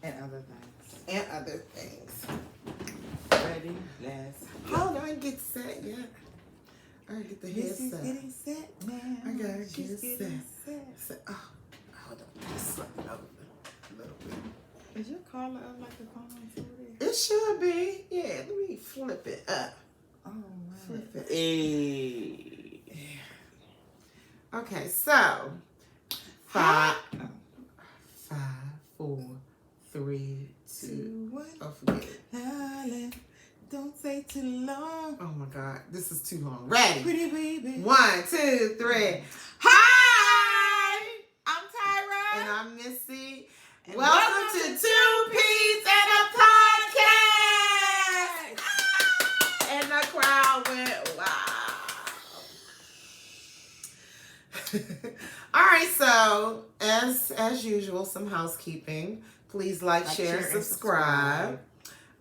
And other things. And other things. Ready? Let's go. Hold on, get set yet. I gotta get the Missy's headset. getting set now. I gotta get She's getting set. set. Oh, hold on. Just slip it over a little bit. Is your collar up like the phone over there? It should be. Yeah, let me flip it up. Oh, wow. Flip it. Hey. Yeah. Okay, so 5, 4, 3, 2, 1. oh, forget it. Darling, don't say too long. Oh my God, this is too long. Ready? Pretty baby. 1, 2, 3. Hi! I'm Tyra. And I'm Missy. And welcome to 2 P.E.A.S and a podcast. And the crowd went wow. All right, so as usual, some housekeeping. Please like, share, and subscribe.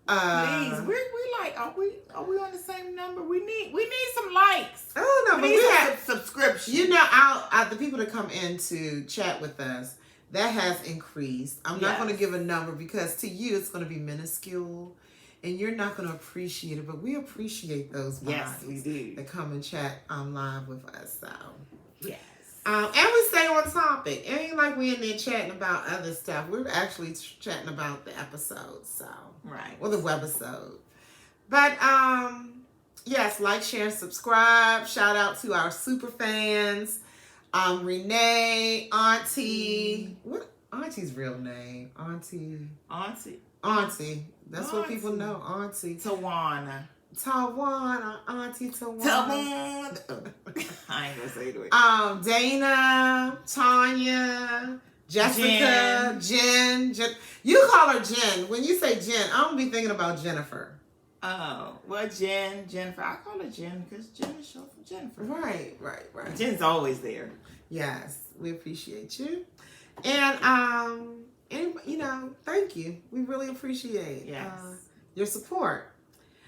Please, we like, are we on the same number? We need some likes. Oh no, we but need we some have subscription. You know, out the people that come in to chat with us, that has increased. I'm not going to give a number because to you it's going to be minuscule, and you're not going to appreciate it. But we appreciate those yes, we do. that come and chat live with us. So yes. And we stay on topic. It ain't like we in there chatting about other stuff. We're actually chatting about the episode, so right, or the webisode. But yes, like, share, and subscribe. Shout out to our super fans, Renee, Auntie. What Auntie's real name? Auntie. That's what people know. Auntie. Tawana, Auntie Tawana. I ain't gonna say it. Dana, Tanya, Jessica, Jen. You call her Jen. When you say Jen, I don't be thinking about Jennifer. Oh, well, Jennifer. I call her Jen because Jen is short for Jennifer. Right. Jen's always there. Yes, we appreciate you. And you know, thank you. We really appreciate your support.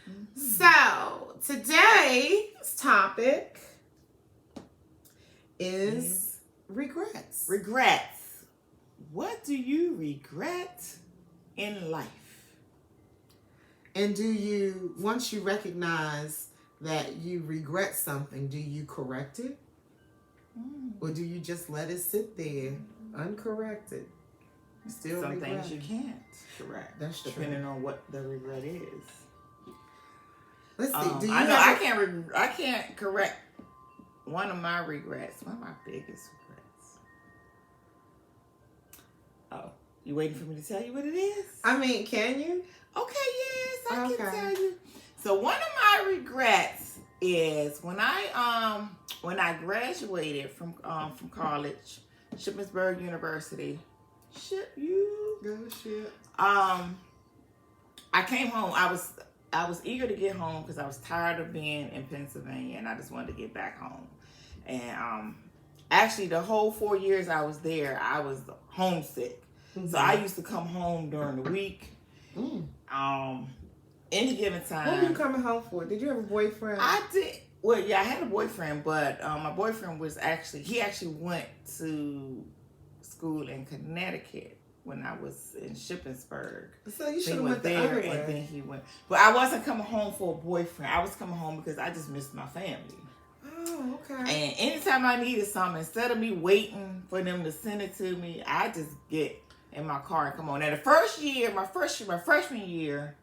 Mm-hmm. So today's topic is regrets. Regrets. What do you regret in life? And do you, once you recognize that you regret something, do you correct it? Or do you just let it sit there uncorrected? Still some regret. Things you can't correct. That's true. Depending on what the regret is. Let's see. Do you I can't correct one of my regrets. One of my biggest regrets. Oh, you waiting for me to tell you what it is? I mean, can you? Okay, yes, I can tell you. So one of my regrets is when I graduated from college, Shippensburg University. Go ship. I came home. I was eager to get home because I was tired of being in Pennsylvania and I just wanted to get back home. And actually, the whole 4 years I was there, I was homesick. Mm-hmm. So I used to come home during the week. Any given time. What were you coming home for? Did you have a boyfriend? I did. Well, yeah, I had a boyfriend, but my boyfriend he actually went to school in Connecticut when I was in Shippensburg. So you should have went there, the other way. And then he went. But I wasn't coming home for a boyfriend. I was coming home because I just missed my family. Oh, okay. And anytime I needed something, instead of me waiting for them to send it to me, I just get in my car and come on. Now, the first year, my freshman year,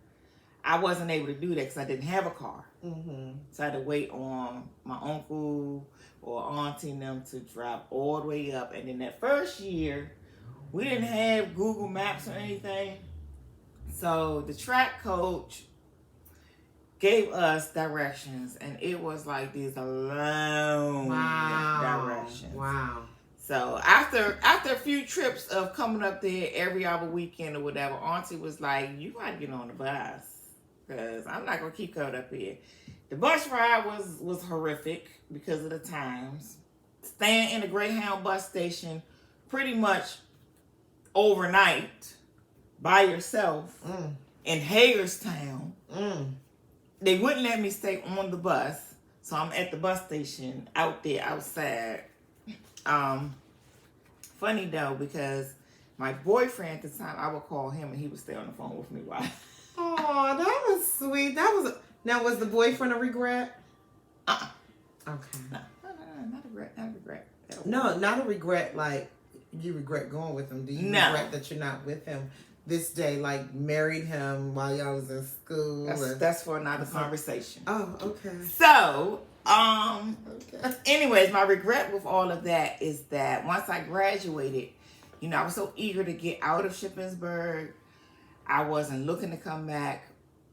I wasn't able to do that because I didn't have a car. Mm-hmm. So I had to wait on my uncle or auntie and them to drive all the way up. And then that first year, we didn't have Google Maps or anything. So the track coach gave us directions, and it was like these long directions. Wow. So after a few trips of coming up there every other weekend or whatever, auntie was like, you gotta get on the bus because I'm not gonna keep coming up here. The bus ride was horrific because of the times. Staying in the Greyhound bus station pretty much overnight by yourself in Hagerstown. They wouldn't let me stay on the bus, so I'm at the bus station out there outside. Funny though, because my boyfriend at the time, I would call him and he would stay on the phone with me while. Oh, that was sweet. Now, was the boyfriend a regret? Uh-uh. Okay. No, not a regret. Not a regret. No, not a regret. Like you regret going with him. Do you regret that you're not with him this day? Like married him while y'all was in school. That's for another conversation. Oh, okay. So, anyways, my regret with all of that is that once I graduated, I was so eager to get out of Shippensburg. I wasn't looking to come back.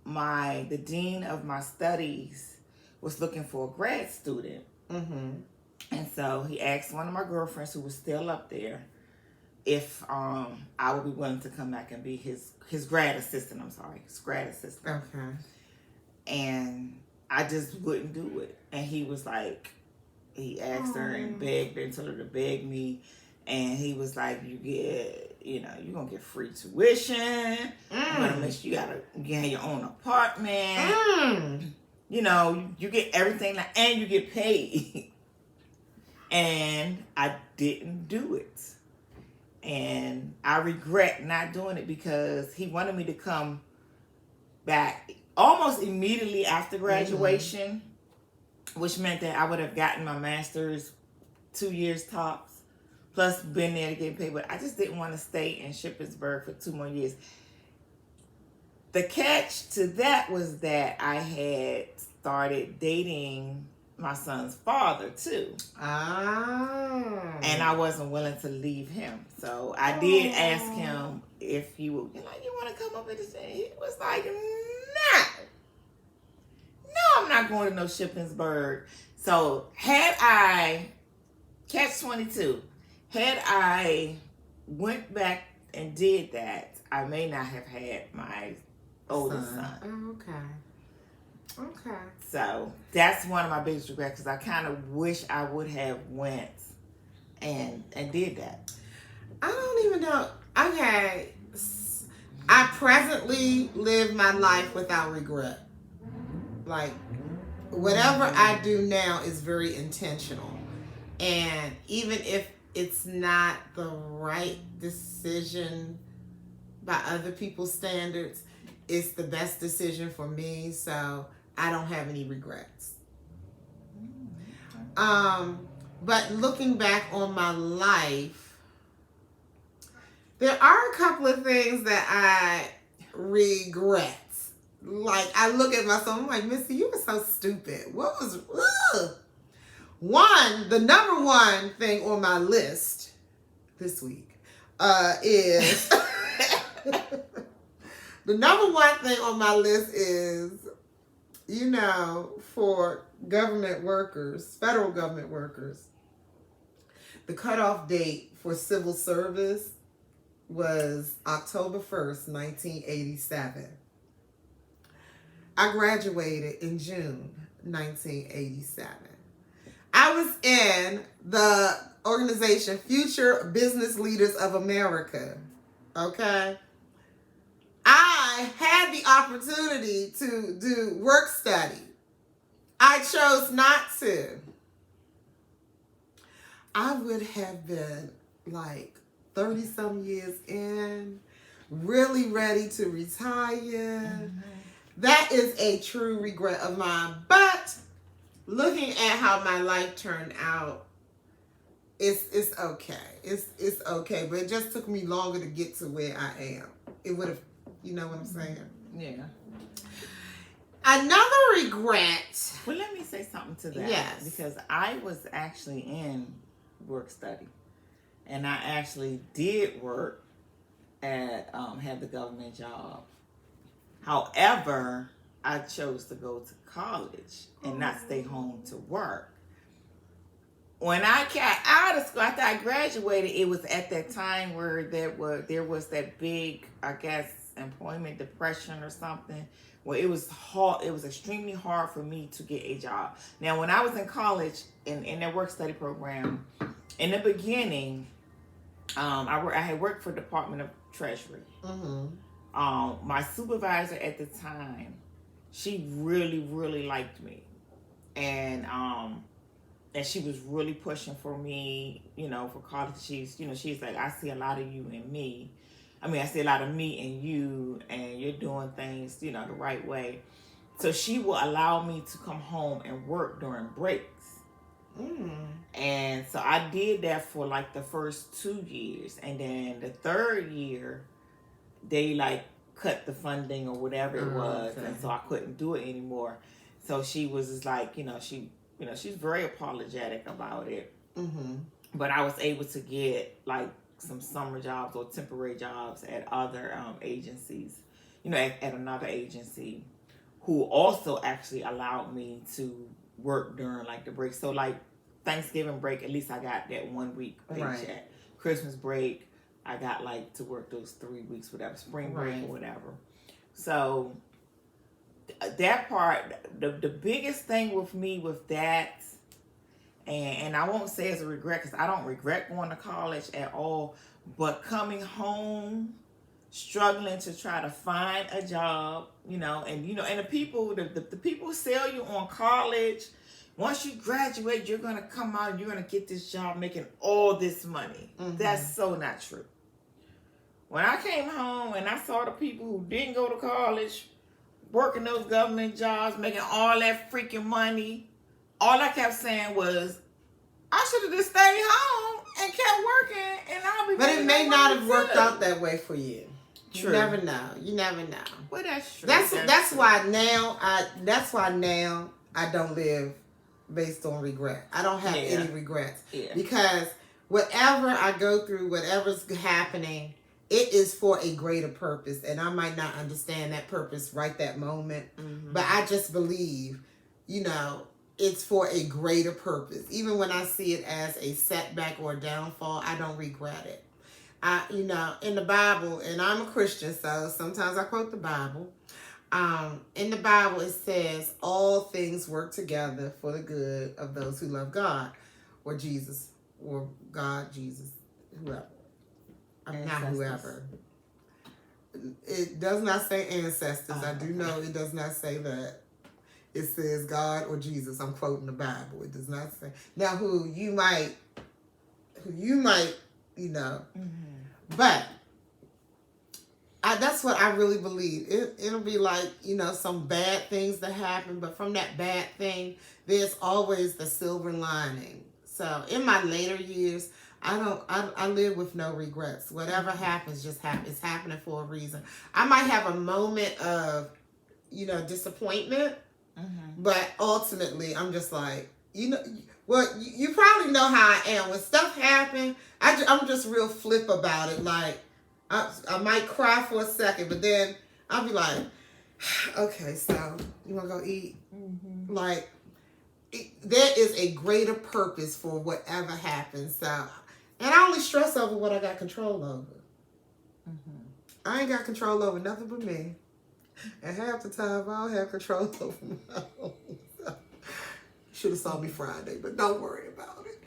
The dean of my studies was looking for a grad student. Mm-hmm. And so he asked one of my girlfriends who was still up there if I would be willing to come back and be his grad assistant. His grad assistant. Okay. And I just wouldn't do it. And he was like, he asked her and begged her and told her to beg me. And he was like, you're going to get free tuition. You're going to make sure you have your own apartment. You get everything, and you get paid. And I didn't do it. And I regret not doing it because he wanted me to come back almost immediately after graduation, which meant that I would have gotten my master's 2 years tops, plus been there to get paid. But I just didn't want to stay in Shippensburg for 2 more years. The catch to that was that I had started dating my son's father too. And I wasn't willing to leave him. So I did ask him if he would, you want to come up with this? He was like, no, I'm not going to no Shippensburg. So had I, catch 22, had I went back and did that, I may not have had my oldest son. Okay. So that's one of my biggest regrets because I kind of wish I would have went and did that. I don't even know. Okay. I presently live my life without regret. Like, whatever I do now is very intentional. And even if it's not the right decision by other people's standards, it's the best decision for me. So I don't have any regrets. But looking back on my life, there are a couple of things that I regret. Like, I look at myself, I'm like, Missy, you were so stupid. What was, the number one thing on my list this week is, the number one thing on my list is, for government workers, federal government workers, the cutoff date for civil service was October 1st, 1987. I graduated in June 1987. I was in the organization Future Business Leaders of America. Okay? I had the opportunity to do work study. I chose not to. I would have been like 30-some years in, really ready to retire. Mm-hmm. That is a true regret of mine. But looking at how my life turned out, it's okay. It's okay. But it just took me longer to get to where I am. It would have, you know what I'm saying? Yeah. Another regret. Well, let me say something to that. Yes. Because I was actually in work study. And I actually did work at, had the government job. However, I chose to go to college and not stay home to work. When I got out of school, after I graduated, it was at that time where there was that big, I guess, employment depression or something, where it was hard. It was extremely hard for me to get a job. Now, when I was in college in their work study program, in the beginning, I had worked for the Department of Treasury. Mm-hmm. My supervisor at the time, she really, really liked me. And and she was really pushing for me, for college. She's like, I see a lot of you in me. I see a lot of me in you, and you're doing things, the right way. So she will allow me to come home and work during breaks. And so I did that for like the first 2 years. And then the third year, they like cut the funding or whatever it was. Okay. And so I couldn't do it anymore. So she was just like, she's very apologetic about it. But I was able to get like some summer jobs or temporary jobs at other agencies, at another agency, who also actually allowed me to work during like the break. So like Thanksgiving break, at least I got that 1 week paycheck. Right. Christmas break, I got like to work those 3 weeks, whatever, spring break or whatever. So that part, the biggest thing with me with that, and I won't say it's a regret because I don't regret going to college at all, but coming home, struggling to try to find a job, and the people, the people sell you on college. Once you graduate, you're going to come out and you're going to get this job making all this money. That's so not true. When I came home and I saw the people who didn't go to college working those government jobs, making all that freaking money, all I kept saying was, I should have just stayed home and kept working, and I'll be. But it may not have worked out that way for you. True. You never know. You never know. Well, that's true. That's why now I don't live based on regret. I don't have any regrets because whatever I go through, whatever's happening, it is for a greater purpose, and I might not understand that purpose right that moment, but I just believe, it's for a greater purpose. Even when I see it as a setback or a downfall, I don't regret it. In the Bible, and I'm a Christian, so sometimes I quote the Bible. In the Bible, it says, all things work together for the good of those who love God, or Jesus, or God, Jesus, whoever. Not whoever. It does not say ancestors. I do know it does not say that. It says God or Jesus. I'm quoting the Bible. It does not say. Now, who you might, but that's what I really believe. It'll be like, some bad things that happen, but from that bad thing, there's always the silver lining. So in my later years, I live with no regrets. Whatever happens, just happens. It's happening for a reason. I might have a moment of, disappointment, but ultimately I'm just like, you probably know how I am. When stuff happens, I'm just real flip about it. Like, I might cry for a second, but then I'll be like, okay, so you want to go eat? Like, there is a greater purpose for whatever happens. So, and I only stress over what I got control over. I ain't got control over nothing but me. And half the time, I don't have control over my own. So, should have saw me Friday, but don't worry about it.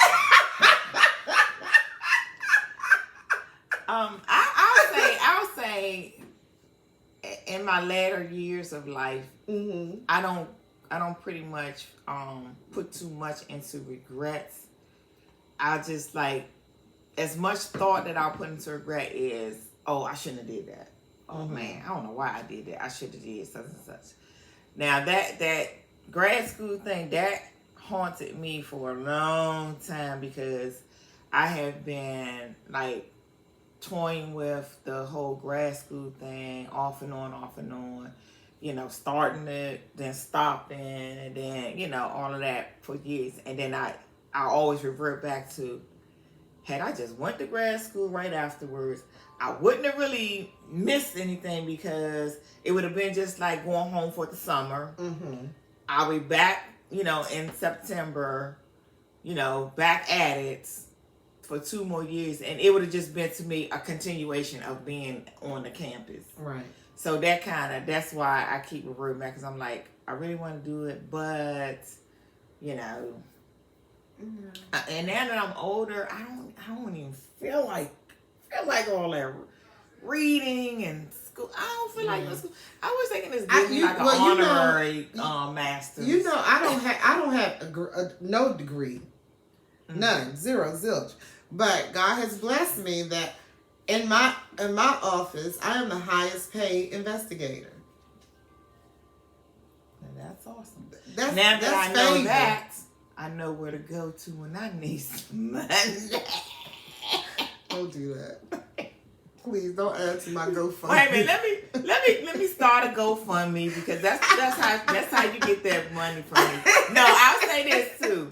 I'll say, in my later years of life, I don't pretty much put too much into regrets. I just like, as much thought that I'll put into regret is, oh, I shouldn't have did that. Oh man, I don't know why I did that. I should have did such and such. Now that grad school thing, that haunted me for a long time because I have been like toying with the whole grad school thing off and on, starting it, then stopping, and then, all of that for years. And then I always revert back to, had I just went to grad school right afterwards, I wouldn't have really missed anything because it would have been just like going home for the summer. I'll be back, in September, back at it for 2 more years. And it would have just been to me a continuation of being on the campus. Right. So that's why I keep reverting back because I'm like, I really want to do it, but, and now that I'm older, I don't even feel like all that reading and school. I don't feel like no school. I was thinking this give me like an honorary master's. I don't have no degree. None. Zero. Zilch. But God has blessed me that in my office, I am the highest paid investigator. That's awesome. Now that I know that, I know where to go to when I need some money. Don't do that. Please don't add to my GoFundMe. Wait a minute, let me start a GoFundMe because that's how you get that money from me. No, I'll say this too.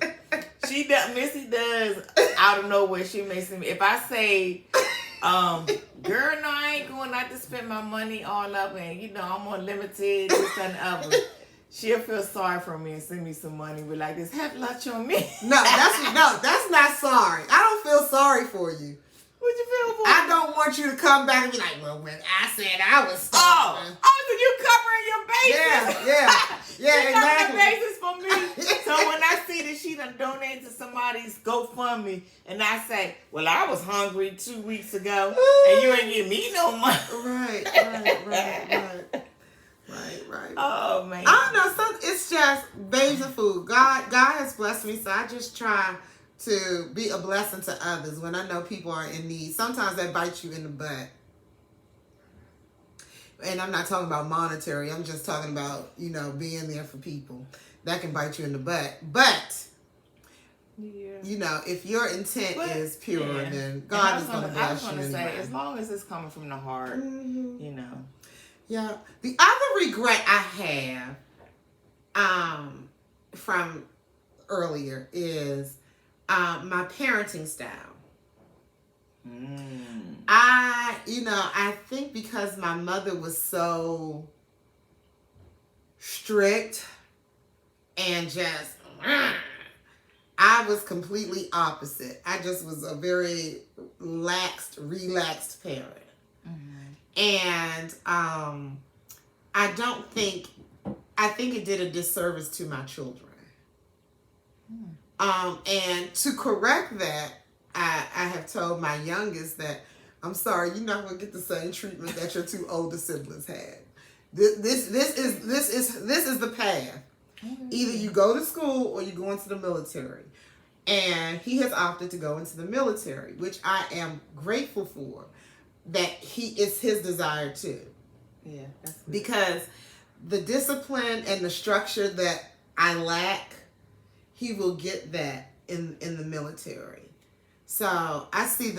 Missy does out of nowhere. She makes me. If I say, girl, no, I ain't going out to spend my money all up, and I'm on limited this and the other. She'll feel sorry for me and send me some money. Be like, this, have lunch on me. No, that's not sorry. I don't feel sorry for you. What you feel for? I don't want you to come back and be like, well, when I said I was starving. So you covering your bases. Yeah, she exactly. covering bases for me. So when I see that she done donated to somebody's GoFundMe, and I say, well, I was hungry 2 weeks ago, and you ain't give me no money. Right. Oh, man. I don't know. It's just babes and food. God has blessed me, so I just try to be a blessing to others when I know people are in need. Sometimes that bites you in the butt. And I'm not talking about monetary. I'm just talking about, being there for people. That can bite you in the butt. But, if your intent is pure, then God is going to bless you anyway. Say, as long as it's coming from the heart, Yeah. The other regret I have from earlier is my parenting style. I think because my mother was so strict and just, I was completely opposite. I just was a very relaxed parent. And I think it did a disservice to my children. And to correct that, I have told my youngest that, I'm sorry, you're not going to get the same treatment that your two older siblings had. This is the path. Either you go to school or you go into the military. And he has opted to go into the military, which I am grateful for. That it's his desire too. Yeah, that's good. Because the discipline and the structure that I lack, he will get that in the military. So I see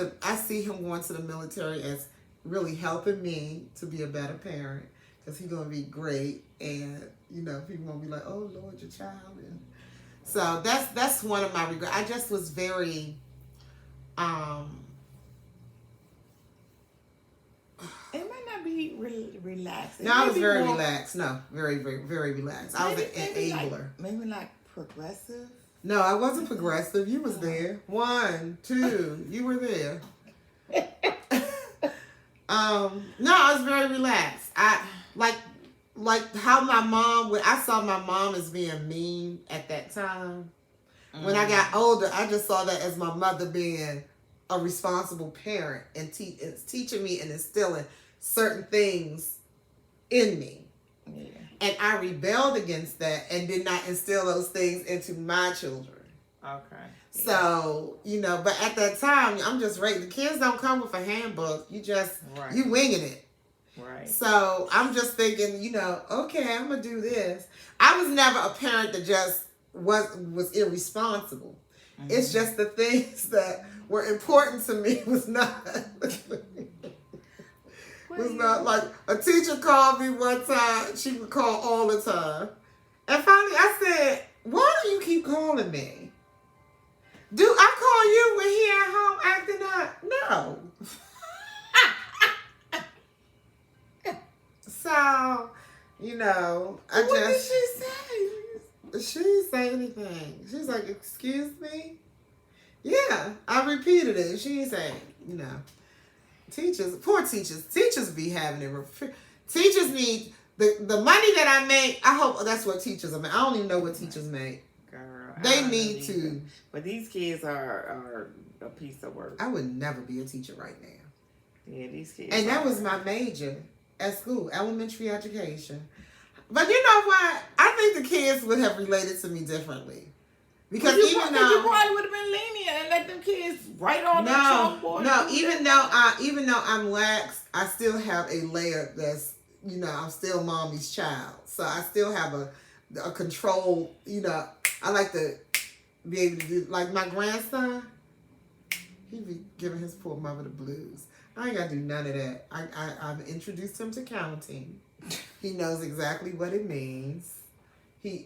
him going to the military as really helping me to be a better parent, because he's gonna be great, and people gonna be like, oh Lord, your child. And so that's one of my regrets. I just was very it might not be relaxed. No, I was very relaxed. No, very, very, very relaxed. I was an enabler. Maybe like progressive? No, I wasn't progressive. You was there. 1, 2, you were there. No, I was very relaxed. I like how my mom, when I saw my mom as being mean at that time. When I got older, I just saw that as my mother being a responsible parent and teaching me and instilling certain things in me. Yeah. And I rebelled against that and did not instill those things into my children. Okay. Yeah. So, but at that time, I'm just right. The kids don't come with a handbook. You just, you winging it. Right. So I'm just thinking, okay, I'm going to do this. I was never a parent that just was irresponsible. Mm-hmm. It's just the things that were important to me was not like a teacher called me one time. She would call all the time. And finally I said, why do you keep calling me? Do I call you when he at home acting up? No. So, what did she say? She didn't say anything. She's like, excuse me? Yeah, I repeated it. She didn't say, teachers, poor teachers. Teachers be having it. Teachers need the money that I make. I hope that's what teachers are making. I don't even know what teachers make. Girl, they need to. But these kids are a piece of work. I would never be a teacher right now. Yeah, these kids. And that was my major at school, elementary education. But you know what? I think the kids would have related to me differently. Because you even though you probably would have been lenient and let them kids write on the chalkboard. No, even though I'm lax, I still have a layer that's, I'm still mommy's child. So I still have a control, I like to be able to do, like my grandson, he be giving his poor mother the blues. I ain't got to do none of that. I've introduced him to counting. He knows exactly what it means. He,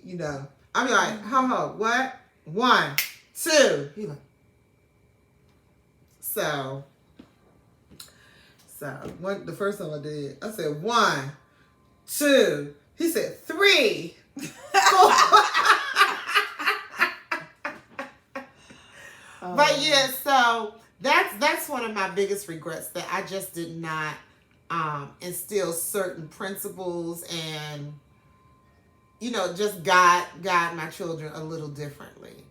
I be like, ho, what? 1, 2. He like, so what the first time I did, I said 1, 2. He said 3, 4. But yeah, so that's one of my biggest regrets, that I just did not instill certain principles and just guide my children a little differently.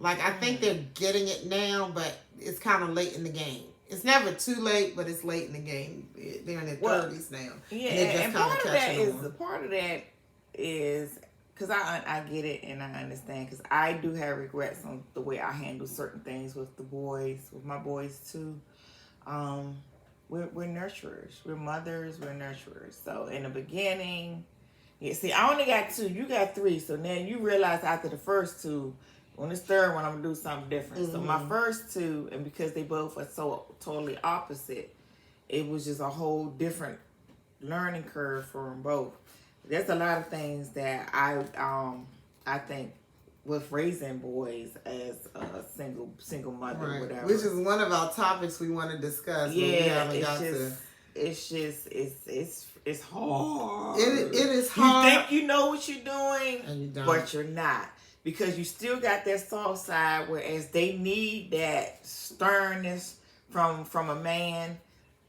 Like, I think they're getting it now, but it's kind of late in the game. It's never too late, but it's late in the game. They're in their 30s now. Yeah, and part of that is because I get it and I understand, because I do have regrets on the way I handle certain things with my boys too. We're nurturers. We're mothers. We're nurturers. So in the beginning, see, I only got 2. You got 3. So now you realize after the first 2, on this third one, I'm going to do something different. Mm-hmm. So my first 2, and because they both are so totally opposite, it was just a whole different learning curve for them both. There's a lot of things that I think with raising boys as a single mother, right, whatever. Which is one of our topics we want to discuss. Yeah, it's hard. It is hard. You think you know what you're doing, and you don't. But you're not. Because you still got that soft side, whereas they need that sternness from a man.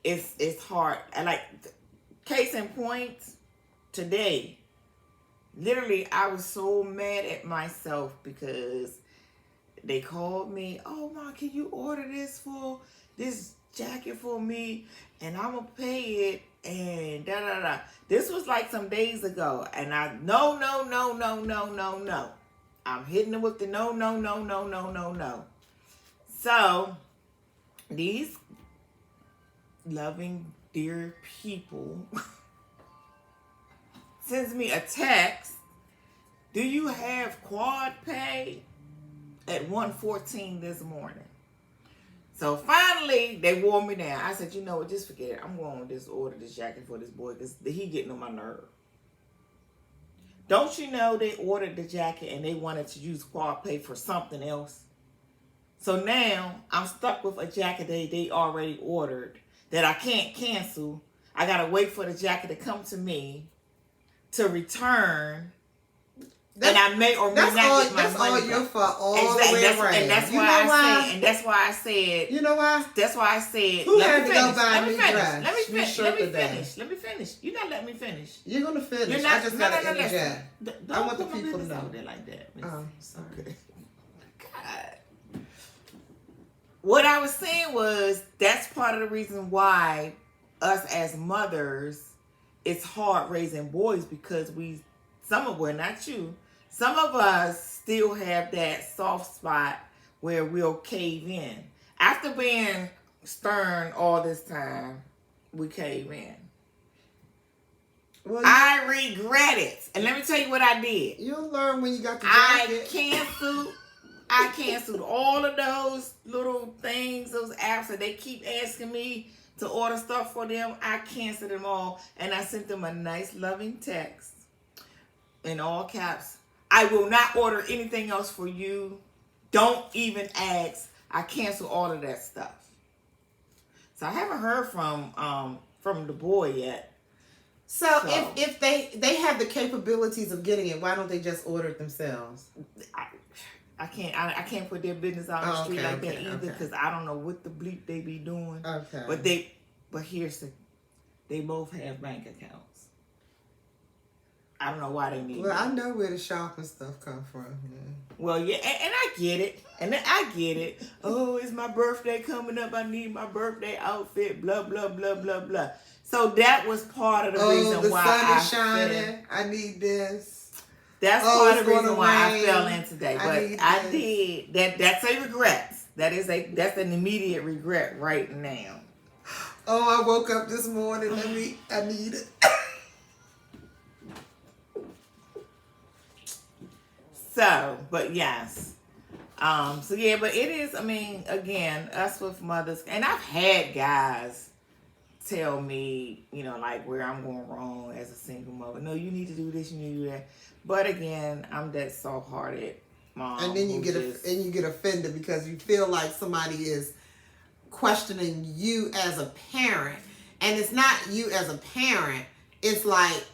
It's hard. And like, case in point, today, literally, I was so mad at myself because they called me. Oh, Mom, can you order this jacket for me? And I'm gonna pay it. And da. This was like some days ago, and I no. I'm hitting them with the no. So, these loving, dear people sends me a text. Do you have quad pay? At 1:14 this morning. So finally, they wore me down. I said, you know what, just forget it. I'm going to just order this jacket for this boy because he getting on my nerve. Don't you know they ordered the jacket and they wanted to use quad pay for something else? So now I'm stuck with a jacket they already ordered that I can't cancel. I got to wait for the jacket to come to me to return. And I may or may not get my money. That's all your fault all the way around. And that's why I said. You know why? That's why I said. Who had to go buy me dress? Let me finish. You're not letting me finish. You're gonna finish. I just gotta interject. I want the people to know. Like that. Oh, sorry. Okay. God. What I was saying was that's part of the reason why us as mothers, it's hard raising boys because some of us still have that soft spot where we'll cave in. After being stern all this time, we cave in. Well, I regret it. And let me tell you what I did. You'll learn when you got the jacket. I canceled all of those little things, those apps that they keep asking me to order stuff for them. I canceled them all. And I sent them a nice loving text in all caps. I will not order anything else for you. Don't even ask. I cancel all of that stuff. So I haven't heard from the boy yet. So if they have the capabilities of getting it, why don't they just order it themselves? I can't put their business out on the street that either because I don't know what the bleep they be doing. Okay. But they both have bank accounts. I don't know why they need it. Well, I know where the shopping stuff come from. Yeah. Well, yeah, and I get it. And I get it. Oh, it's my birthday coming up. I need my birthday outfit. Blah, blah, blah, blah, blah. So that was part of the reason why the sun is shining. I need this. That's Oh, part it's of the reason gonna why I rain. fell in today. I But need I this. did. That's a regret. That's an immediate regret right now. Oh, I woke up this morning. I need it. So, but yes. So yeah, but it is, I mean, again, us with mothers, and I've had guys tell me, you know, like where I'm going wrong as a single mother. No, you need to do this, you need to do that. But again, I'm that soft-hearted mom. And then you get offended because you feel like somebody is questioning you as a parent, and it's not you as a parent. It's like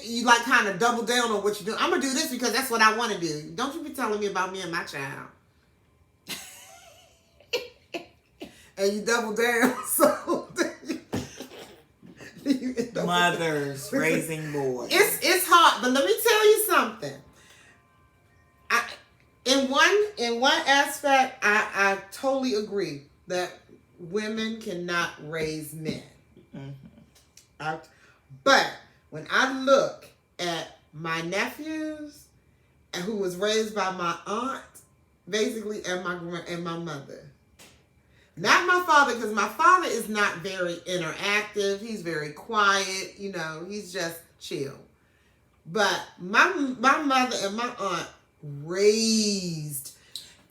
you like kind of double down on what you do. I'm gonna do this because that's what I want to do. Don't you be telling me about me and my child. And you double down, so you end up mothers raising boys. It's hard, but let me tell you something. In one aspect, I totally agree that women cannot raise men. Mm-hmm. But when I look at my nephews, who was raised by my aunt, basically, and my mother. Not my father, because my father is not very interactive. He's very quiet. You know, he's just chill. But my mother and my aunt raised.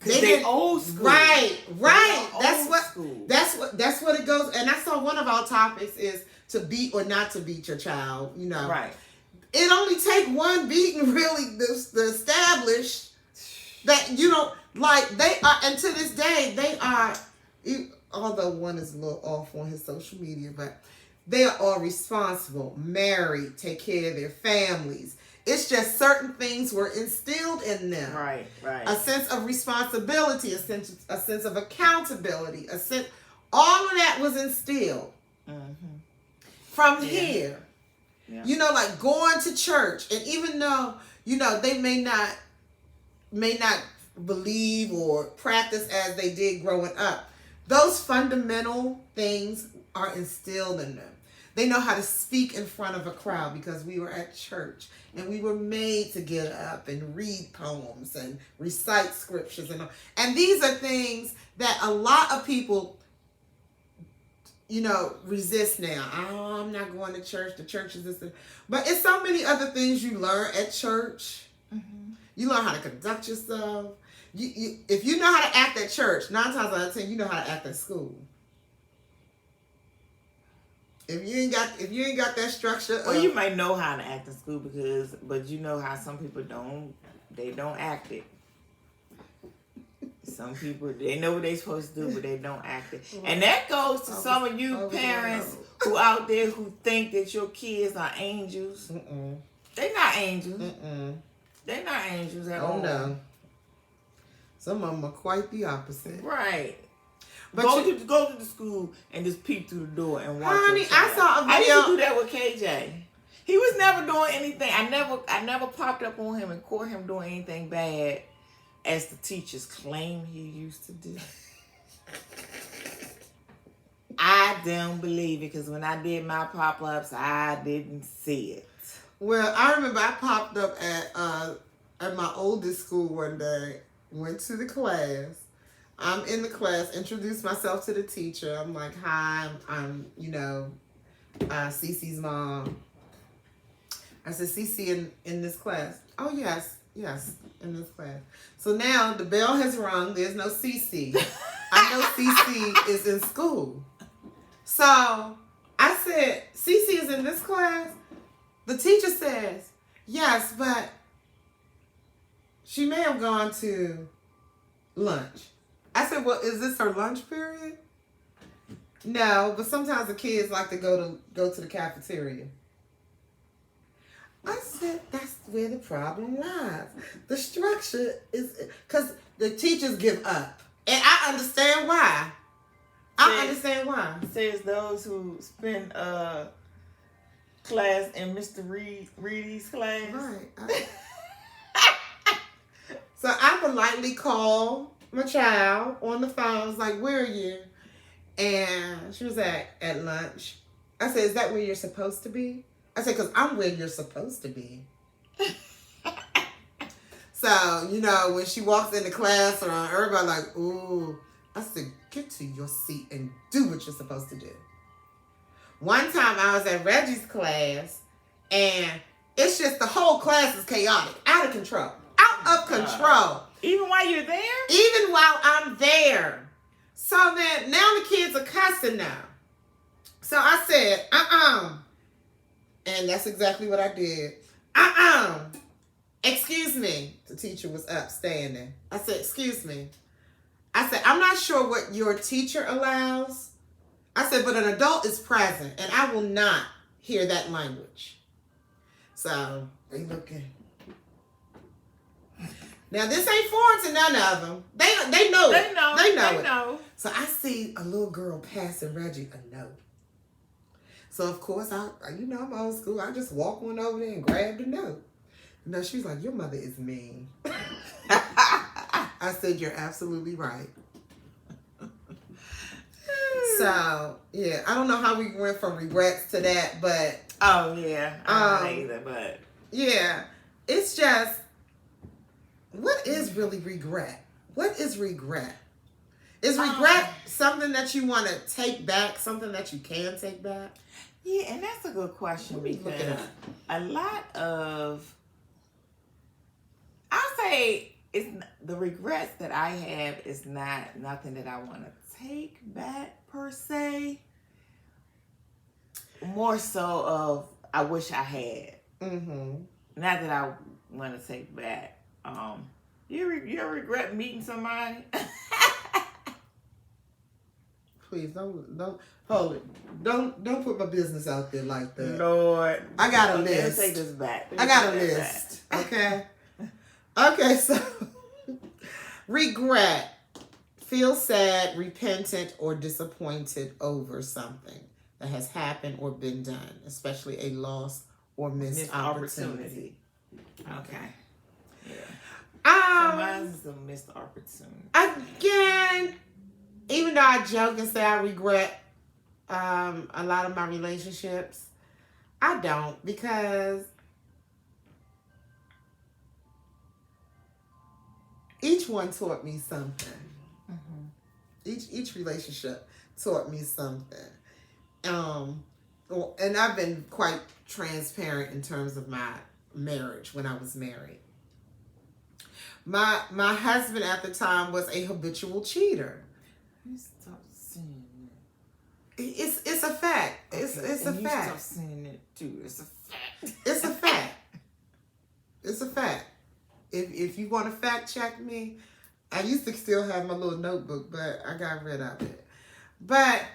They old school. Right. School. That's what it goes. And I saw one of our topics is to beat or not to beat your child. You know, right. It only take one beating really to establish that you don't like. They are, and to this day they are. Although one is a little off on his social media, but they are all responsible, married, take care of their families. It's just certain things were instilled in them. Right. A sense of responsibility, a sense of accountability, all of that was instilled from here. Yeah. You know, like going to church, and even though, you know, they may not believe or practice as they did growing up, those fundamental things are instilled in them. They know how to speak in front of a crowd because we were at church and we were made to get up and read poems and recite scriptures and all. And these are things that a lot of people, you know, resist now. Oh, I'm not going to church. The church is this. But it's so many other things you learn at church. Mm-hmm. You learn how to conduct yourself. If you know how to act at church, 9 times out of 10, you know how to act at school. If you ain't got that structure, well, you might know how to act in school but you know how some people don't act it. Some people, they know what they're supposed to do, but they don't act it. And that goes to some of you parents who out there who think that your kids are angels. They're not angels. They're not angels at all. No. Some of them are quite the opposite. Right. But go to the school and just peek through the door and watch. Honey, I saw a video. I used to do that with KJ. He was never doing anything. I never popped up on him and caught him doing anything bad, as the teachers claim he used to do. I don't believe it, because when I did my pop-ups, I didn't see it. Well, I remember I popped up at my oldest school one day. Went to the class. I'm in the class, introduced myself to the teacher. I'm like, hi, I'm Cece's mom. I said, Cece in this class. Oh, yes, in this class. So now the bell has rung. There's no Cece. I know Cece is in school. So I said, Cece is in this class? The teacher says, yes, but she may have gone to lunch. I said, well, is this her lunch period? No, but sometimes the kids like to go to the cafeteria. I said, that's where the problem lies. The structure is, because the teachers give up. And I understand why. Says those who spend class in Mr. Reedy's class. Right. So I politely called my child on the phone. I was like, where are you? And she was at lunch. I said, is that where you're supposed to be? I said, because I'm where you're supposed to be. So, you know, when she walks into class, everybody like, ooh. I said, get to your seat and do what you're supposed to do. One time I was at Reggie's class, and it's just the whole class is chaotic, out of control. Out of control. Even while you're there? Even while I'm there. So then, now the kids are cussing now. So I said, and that's exactly what I did. Excuse me. The teacher was up standing. I said, excuse me. I said, I'm not sure what your teacher allows. I said, but an adult is present, and I will not hear that language. So they looking. Now this ain't foreign to none of them. They know it. They know it. So I see a little girl passing Reggie a note. So of course I'm old school. I just walked one over there and grabbed the note. No, she was like, your mother is mean. I said, you're absolutely right. So, yeah, I don't know how we went from regrets to that, but... Oh, yeah. I don't know either, but... Yeah, it's just, what is really regret? What is regret? Is regret something that you want to take back, something that you can take back? Yeah, and that's a good question because a lot of... I'll say it's the regrets that I have is not nothing that I want to take back per se. More so of I wish I had. Mm-hmm. Not that I want to take back. You ever regret meeting somebody? Please don't hold it. Don't put my business out there like that. Lord, I got a list. Let's take this back. I got a list. Okay. Okay, so regret. Feel sad, repentant, or disappointed over something that has happened or been done, especially a loss or missed opportunity. Okay. Yeah. So mine is a missed opportunity. Again, even though I joke and say I regret a lot of my relationships, I don't, because each one taught me something. Mm-hmm. Each relationship taught me something. And I've been quite transparent in terms of my marriage when I was married. My husband at the time was a habitual cheater. You stop saying that. It's a fact. Okay. It's a and fact. You stop saying it too. It's a fact. It's a fact. It's a fact. If you want to fact check me, I used to still have my little notebook, but I got rid of it. But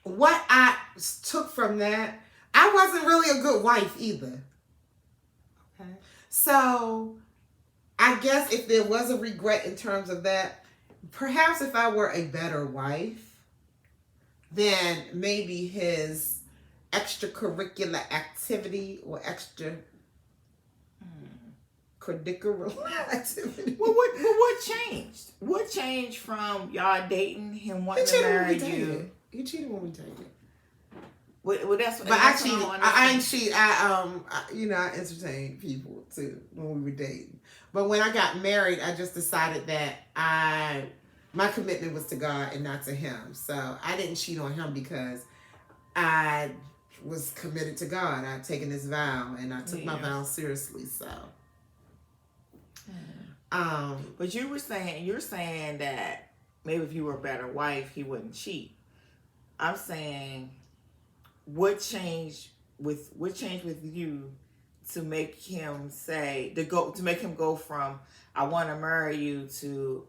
what I took from that, I wasn't really a good wife either. Okay. So I guess if there was a regret in terms of that, perhaps if I were a better wife, then maybe his extracurricular activity or curricular activity. Well, what changed? What changed from y'all dating, him wanting to marry you? He cheated when we dated. Well, that's what. But I cheated. I ain't cheat. I entertained people too when we were dating. But when I got married, I just decided that my commitment was to God and not to him. So I didn't cheat on him because I was committed to God. I'd taken this vow and I took my vow seriously. So. But you're saying that maybe if you were a better wife, he wouldn't cheat. I'm saying, what changed with you to make him go from I want to marry you to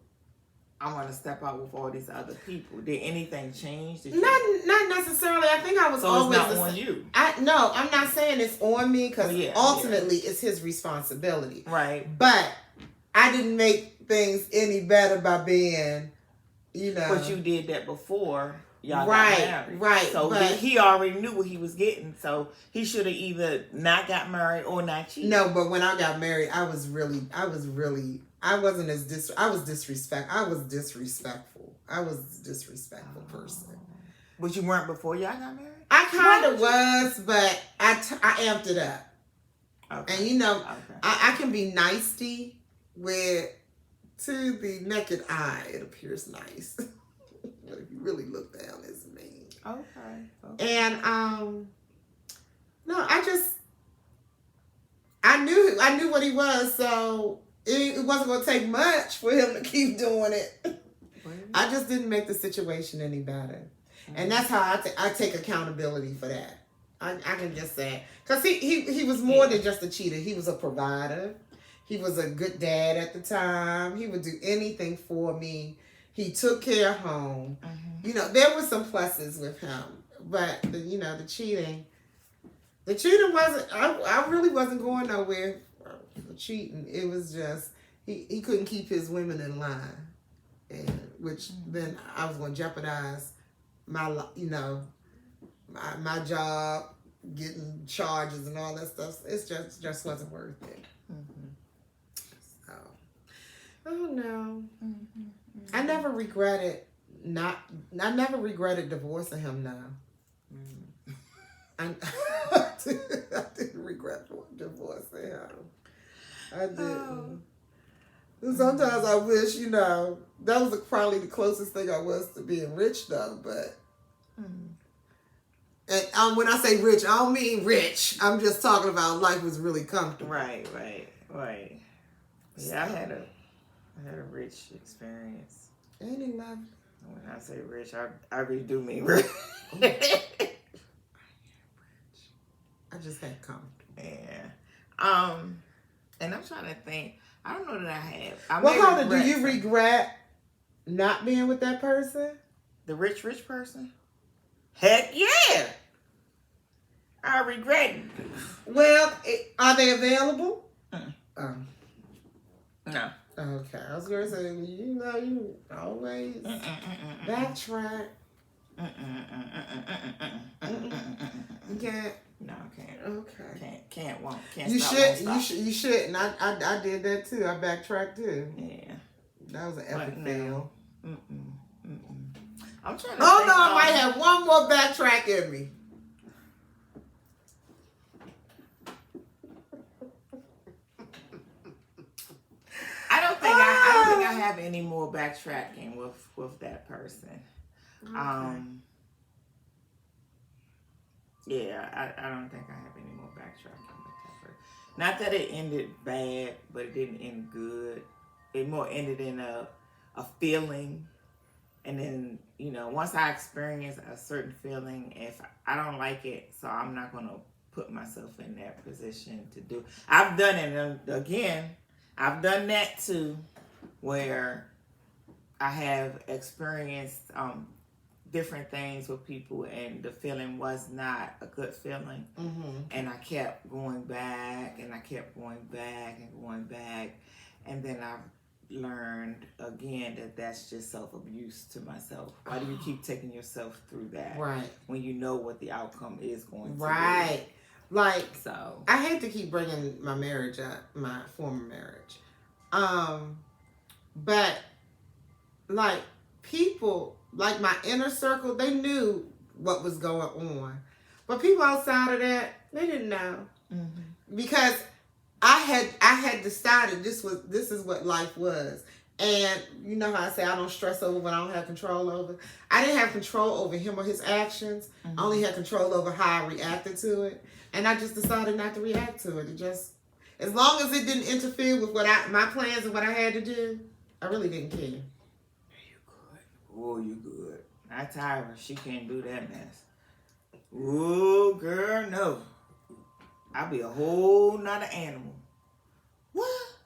I want to step out with all these other people? Did anything change? Not necessarily. I think I was always it's not on you. No, I'm not saying it's on me because ultimately it's his responsibility. Right. But I didn't make things any better by being, But you did that before y'all got married. Right. So he already knew what he was getting. So he should have either not got married or not cheated. No, but when I got married, I was disrespectful. I was a disrespectful person. But you weren't before y'all got married? I kind of was, but I amped it up. And you know, Okay. I can be nicey where to the naked eye it appears nice. But if you really look down, it's mean. Okay. And no, I knew what he was, so it wasn't gonna take much for him to keep doing it. I just didn't make the situation any better. And that's how I take accountability for that. I can just say, because he was more than just a cheater. He was a provider. He was a good dad at the time. He would do anything for me. He took care of home. You know, there were some pluses with him, but the cheating wasn't. I really wasn't going nowhere for cheating. It was just he couldn't keep his women in line, and which then I was going to jeopardize my my job, getting charges and all that stuff. It's just wasn't worth it. So, oh no, I never regretted divorcing him. Now, I didn't regret divorcing him. I didn't. And sometimes I wish, that was probably the closest thing I was to being rich, though. But and when I say rich, I don't mean rich. I'm just talking about life was really comfortable. Right. Yeah, I had a rich experience. Ain't it lovely? When I say rich, I really do mean rich. I just had comfortable. Yeah. And I'm trying to think. I don't know that I have. Well, do you regret not being with that person? The rich person? Heck yeah! I regret it. Well, are they available? No. Okay, I was going to say, you always backtrack. You can't. No, I can't. Okay. Can't, won't. Can't You stop, should. won't stop. You should. And I did that too. I backtracked too. Yeah. That was an epic fail. I'm trying to think, I might have one more backtrack in me. I don't think I have any more backtracking with that person. Okay. Yeah, I don't think I have any more backtracking with that person. Not that it ended bad, but it didn't end good. It more ended in a feeling. And then, once I experience a certain feeling, if I don't like it, so I'm not going to put myself in that position to do. I've done it, and again, I've done that too, where I have experienced different things with people, and the feeling was not a good feeling. And I kept going back, and I kept going back and going back. And then I've learned again that that's just self-abuse to myself. Why do you keep taking yourself through that? Right. When you know what the outcome is going to be. Right. Like, so I hate to keep bringing my marriage up, my former marriage. But like people, like my inner circle, they knew what was going on. But people outside of that, they didn't know. Because I had decided this is what life was. And you know how I say I don't stress over what I don't have control over. I didn't have control over him or his actions. I only had control over how I reacted to it. And I just decided not to react to it. It just, as long as it didn't interfere with my plans and what I had to do, I really didn't care. You good. Oh, you good. Not Tyra. She can't do that mess. Oh, girl, no. I'll be a whole nother animal. What?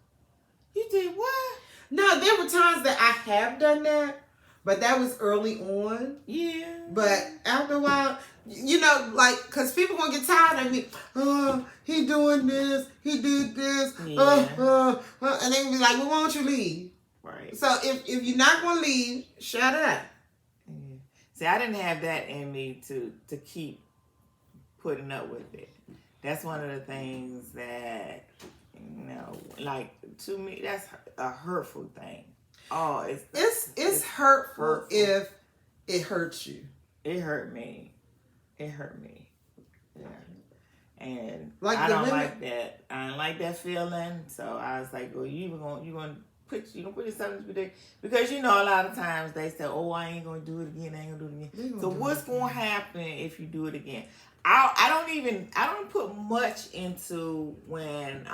You did what? No, there were times that I have done that, but that was early on. Yeah. But after a while, because people gonna get tired of me. Oh, he doing this, he did this. Yeah. And they be like, well, why don't you leave? Right. So if you're not gonna leave, shut up. Yeah. See, I didn't have that in me to keep putting up with it. That's one of the things that, like, to me, that's a hurtful thing. Oh, it's hurtful if it hurts you. It hurt me. Yeah. And Like I the don't women- like that. I don't like that feeling. So I was like, well, you gonna put yourself in this, because a lot of times they say, oh, I ain't gonna do it again. I ain't gonna do it again. So what's gonna happen if you do it again? I don't put much into when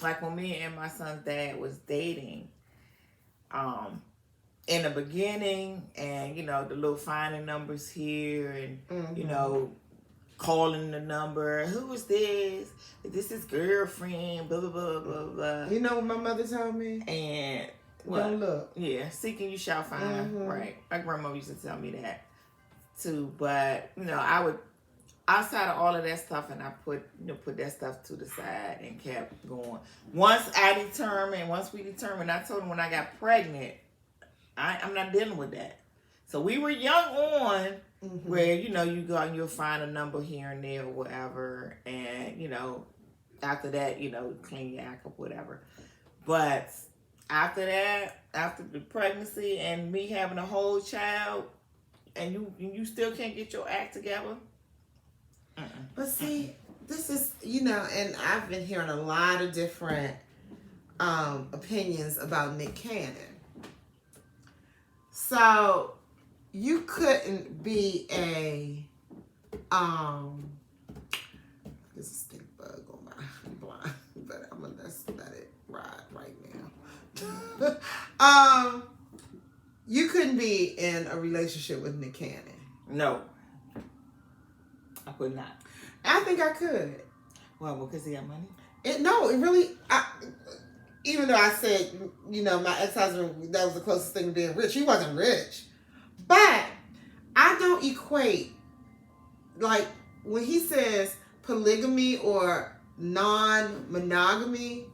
like when me and my son's dad was dating. In the beginning, and the little finding numbers here, and calling the number. Who is this? This is girlfriend. Blah blah blah blah blah. You know what my mother told me? And don't look. Yeah, seeking you shall find. Right. My grandmother used to tell me that too. But I would, outside of all of that stuff, and I put that stuff to the side and kept going. Once we determined, I told him when I got pregnant, I'm not dealing with that. So we were young on where, you go and you'll find a number here and there or whatever. And, after that, clean your act up, whatever. But after that, after the pregnancy and me having a whole child, and you still can't get your act together. But see, this is, and I've been hearing a lot of different opinions about Nick Cannon. So you couldn't be a there's a stink bug on my blind, but I'm gonna just let it ride right now. You couldn't be in a relationship with Nick Cannon. No, I could not. I think I could. Well, because he got money? It really. Even though I said, my ex-husband, that was the closest thing to being rich. He wasn't rich. But I don't equate, like, when he says polygamy or non-monogamy,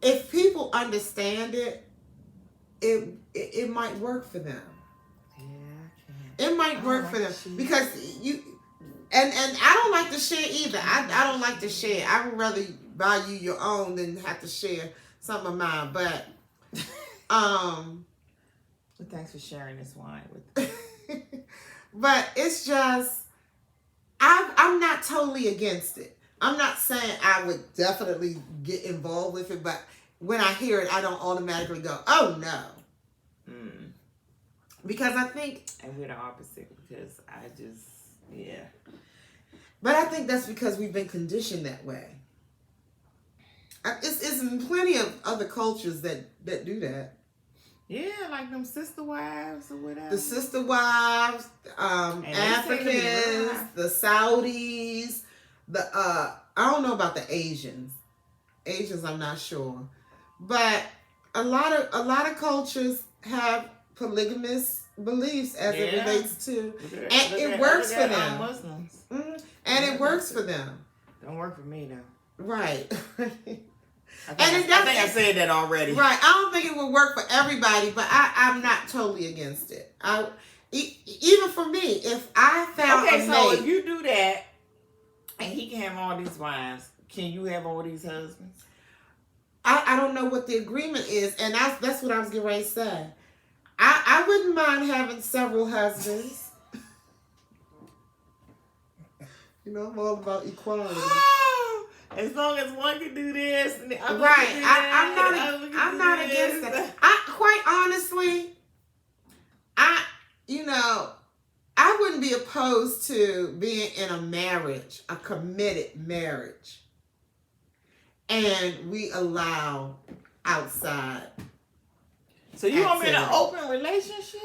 if people understand it, it might work for them. Yeah, it might work for them. Because and I don't like to share either. I don't like to share. I would rather buy you your own than have to share some of mine. But well, thanks for sharing this wine with me. But it's just I'm not totally against it. I'm not saying I would definitely get involved with it, but when I hear it, I don't automatically go, oh no. Because I think, and we're the opposite, because I just, yeah. But I think that's because we've been conditioned that way. It's plenty of other cultures that do that. Yeah, like them sister wives or whatever. The sister wives, Africans, the Saudis, I don't know about the Asians. Asians, I'm not sure. But a lot of cultures have polygamous beliefs as it relates to, and it works for them. Muslims. And it works for them. Don't work for me though. Right. I think I said that already. Right. I don't think it would work for everybody, but I'm not totally against it. Even for me, if I found a mate, if you do that, and he can have all these wives, can you have all these husbands? I don't know what the agreement is, and that's what I was getting ready to say. I wouldn't mind having several husbands. I'm all about equality. As long as one can do this, and the other right? can do that, I'm not against that. Quite honestly, I wouldn't be opposed to being in a marriage, a committed marriage, and we allow outside. So you want me in an open relationship?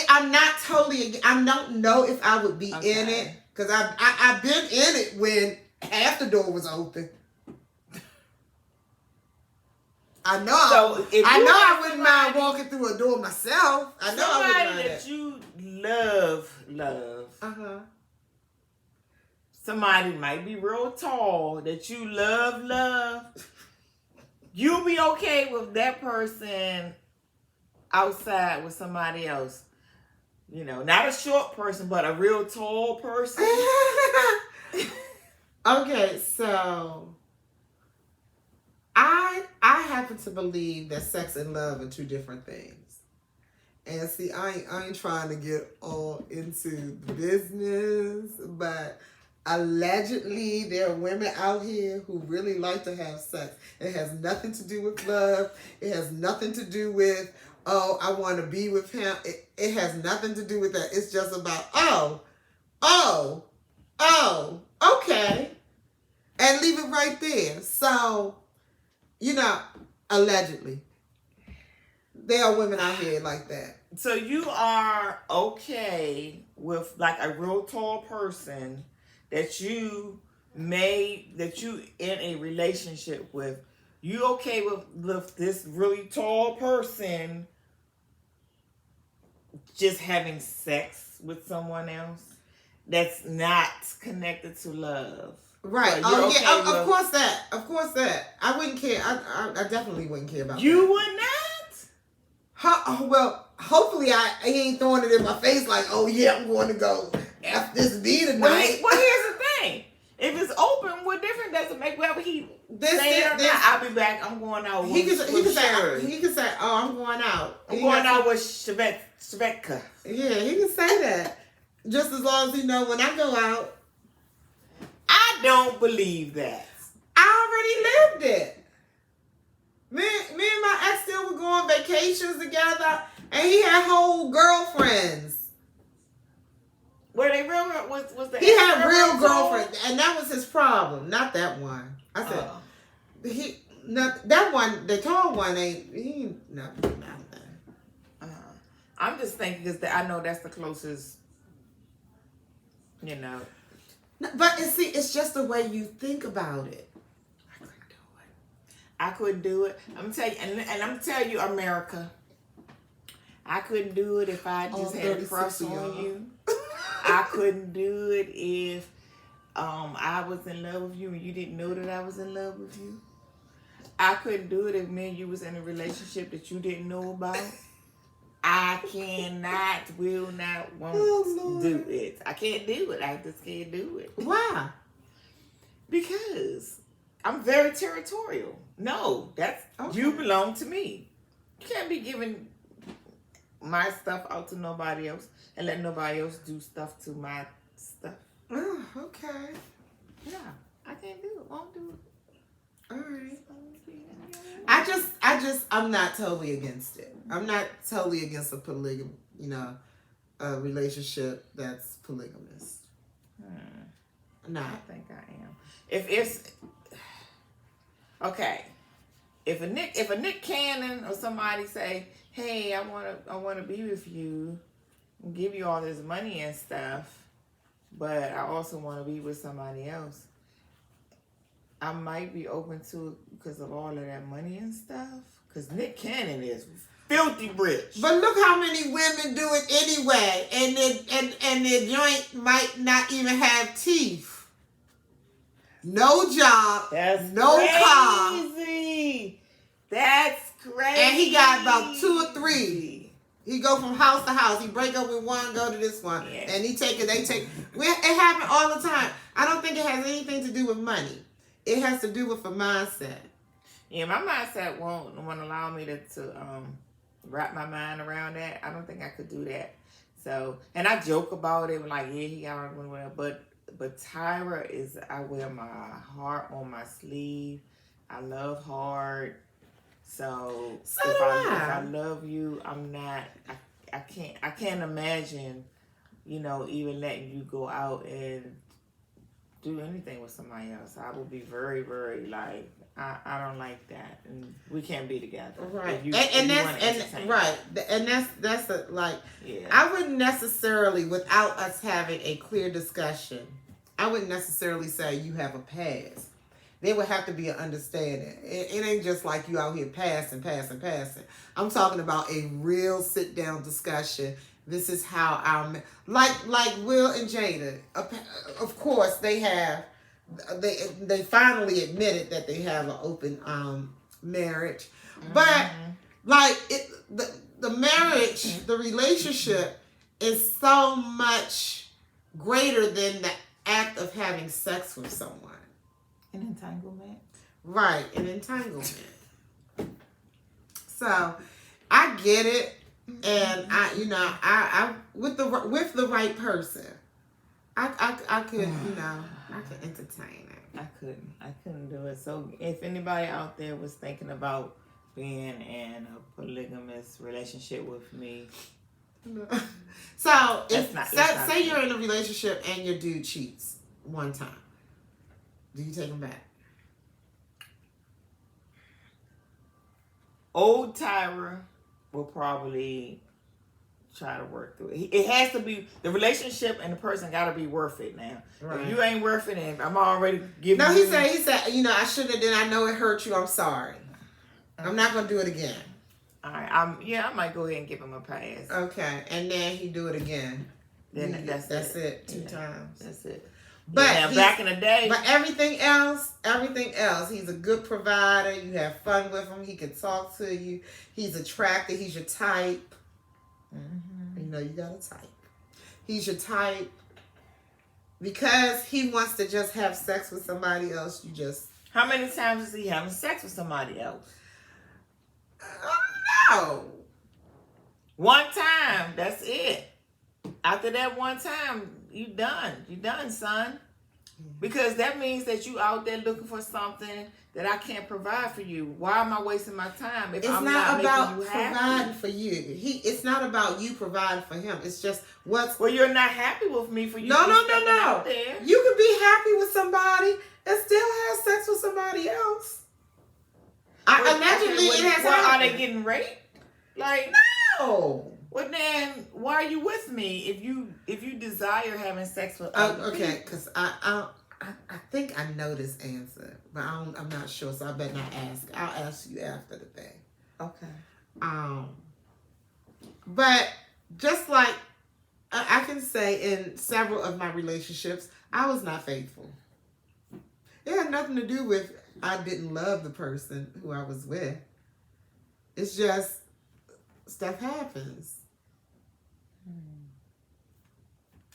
I'm not totally. I don't know if I would be in it, because I've been in it when half the door was open. I know. I wouldn't mind walking through a door myself. I know I wouldn't mind that you love. Somebody might be real tall that you love. You'll be okay with that person outside with somebody else. Not a short person, but a real tall person. Okay, so I happen to believe that sex and love are two different things. And see, I ain't trying to get all into the business, but Allegedly, there are women out here who really like to have sex. It has nothing to do with love. It has nothing to do with, oh, I want to be with him. It has nothing to do with that. It's just about, oh, okay. And leave it right there. So, allegedly, there are women out here like that. So you are okay with like a real tall person that you in a relationship with. You okay with this really tall person just having sex with someone else that's not connected to love? Right. So Okay of course that. I wouldn't care. I definitely wouldn't care about that. You would not? Well, hopefully he ain't throwing it in my face like, oh yeah, I'm going to go F this B tonight. Well, here's the thing. If it's open, what difference does it make? Whether he say it or not, I'll be back. I'm going out with he can say, oh, I'm going out. I'm going out with Shvetka. Yeah, he can say that. Just as long as he know when I go out. I don't believe that. I already lived it. Me and my ex still would go on vacations together, and he had whole girlfriends. Were they real? Was the he had real girlfriends, and that was his problem, not that one. I said that one, the tall one nothing. I'm just thinking because I know that's the closest. But it's just the way you think about it. I couldn't do it. I'm telling you, and I'm telling you, America. I couldn't do it if I just had a crush on you. I couldn't do it if I was in love with you and you didn't know that I was in love with you. I couldn't do it if me and you was in a relationship that you didn't know about. I will not, won't do it. I can't do it. I just can't do it. Why? Because I'm very territorial. No, you belong to me. You can't be giving my stuff out to nobody else and let nobody else do stuff to my stuff. Oh, okay. Yeah, I can't do it. Won't do it. All right. I'm not totally against it. I'm not totally against a relationship that's polygamous. No. I think I am. If it's okay, if a Nick Cannon or somebody say, "Hey, I want to be with you, and give you all this money and stuff, but I also want to be with somebody else," I might be open to it because of all of that money and stuff. Because Nick Cannon is filthy rich. But look how many women do it anyway, and their joint might not even have teeth. No job, no car. That's crazy. And he got about 2 or 3. He go from house to house. He break up with one, go to this one, and they take. It happen all the time. I don't think it has anything to do with money. It has to do with a mindset. Yeah, my mindset won't allow me to wrap my mind around that. I don't think I could do that. So, and I joke about it, like, yeah, he got one, but Tyra I wear my heart on my sleeve. I love hard. So if I love you, I'm not. I can't imagine, even letting you go out and do anything with somebody else. I will be very, very like, I don't like that, and we can't be together. Right, that's like. Yeah. I wouldn't necessarily, without us having a clear discussion, I wouldn't necessarily say you have a pass. There would have to be an understanding. It ain't just like you out here passing. I'm talking about a real sit down discussion. This is how like Will and Jada. Of course, they have. They finally admitted that they have an open marriage, but like the marriage, the relationship is so much greater than the act of having sex with someone. An entanglement. Right, an entanglement. So I get it, and I with the right person. I could, I could entertain it. I couldn't do it. So if anybody out there was thinking about being in a polygamous relationship with me, so say you're in a relationship and your dude cheats one time, do you take him back? Old Tyra will probably try to work through it. It has to be, the relationship and the person got to be worth it now. Right. If you ain't worth it, and I'm already giving No, he said, I shouldn't have done. I know it hurt you. I'm sorry. I'm not going to do it again. All right. I might go ahead and give him a pass. Okay. And then he do it again. Then that's it. 2 times. That's it. But back in the day. But everything else, he's a good provider. You have fun with him. He can talk to you. He's attractive. He's your type. Mm-hmm. You got a type. He's your type. Because he wants to just have sex with somebody else, you just... How many times is he having sex with somebody else? No. One time. That's it. After that one time, you done, son. Because that means that you out there looking for something that I can't provide for you. Why am I wasting my time if I'm not making you happy? Providing for you. It's not about you providing for him. It's just what's... Well, you're not happy with me for you. No. You can be happy with somebody and still have sex with somebody else. Allegedly, it has happened. Are they getting raped? Like, no. Well, then why are you with me if you desire having sex with other people? Okay, because I think I know this answer, but I'm not sure, so I better not ask. I'll ask you after the thing. Okay. But just like I can say in several of my relationships, I was not faithful. It had nothing to do with I didn't love the person who I was with. It's just stuff happens.